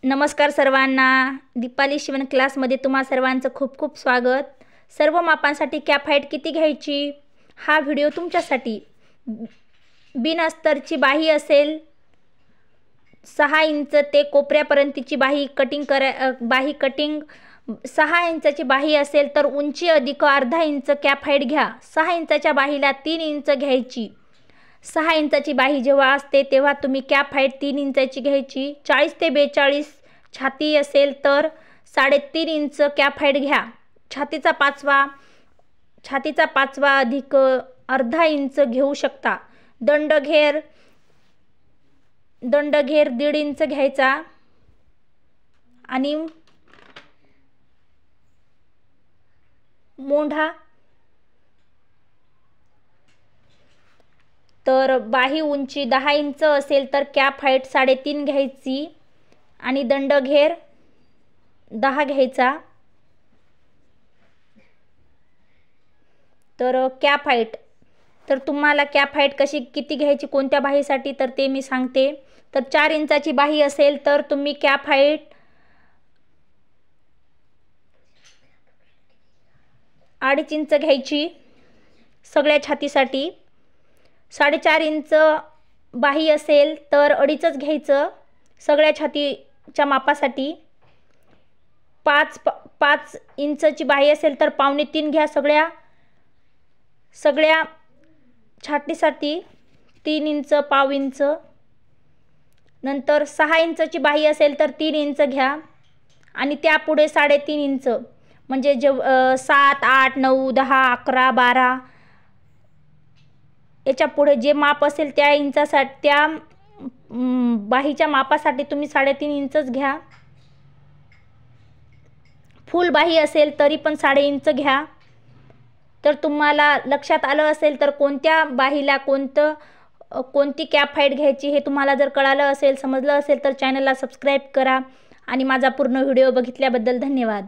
नमस्कार सर्वांना. दीपाली शिवण क्लासमध्ये तुम्हा सर्वांचं खूप खूप स्वागत. सर्व मापांसाठी कॅप हाईट किती घ्यायची हा व्हिडिओ तुमच्यासाठी. बिन अस्तरची बाही असेल 6 इंच ते कोपऱ्यापर्यंतची बाही कटिंग 6 इंचाची बाही असेल तर उंची अधिक अर्धा इंच कॅप हाईट घ्या. 6 इंचाच्या बाहीला 3 इंच घ्यायची. 6 इंचाची बाही जेव्हा असते तेव्हा तुम्ही कॅप हाईट 3 इंचाची घ्यायची. 40 ते 42 छाती असेल तर 3.5 इंच कॅप हाईट घ्या. छातीचा पाचवा अधिक अर्धा इंच घेऊ शकता. दंडघेर 1.5 इंच घ्यायचा आणि मोंढा तर बाही उंची 10 इंच असेल तर कॅप हाईट 3.5 घ्यायची आणि दंडघेर 10 घ्यायचा. तर कॅप हाईट तर तुम्हाला कॅप हाईट किती घ्यायची कोणत्या बाहीसाठी तर ते मी सांगते. तर 4 इंचाची बाही असेल तर तुम्ही कॅप हाईट 2.5 इंच घ्यायची सगळ्या छातीसाठी. 4.5 इंच बाही असेल तर 2.5च घ्यायचं सगळ्या छातीच्या मापासाठी. 5 इंचची बाही असेल तर 2.25 घ्या सगळ्या छातीसाठी. 3 इंच, पाव इंच. नंतर 6 इंचची बाही असेल तर 3 इंच घ्या आणि त्यापुढे 3.5 इंच म्हणजे 7, 8, 9, 10, 11, 12 याच्या पुढे जे माप असेल त्या इंचासाठी त्या बाहीच्या मापासाठी तुम्ही 3.5 इंचच घ्या. फुल बाही असेल तरी पण 3.5 इंच घ्या. तर तुम्हाला लक्षात आलं असेल तर कोणत्या बाहीला कोणती कॅप हाईट घ्यायची हे तुम्हाला जर कळालं असेल समजलं असेल तर चॅनलला सबस्क्राईब करा आणि माझा पूर्ण व्हिडिओ बघितल्याबद्दल धन्यवाद.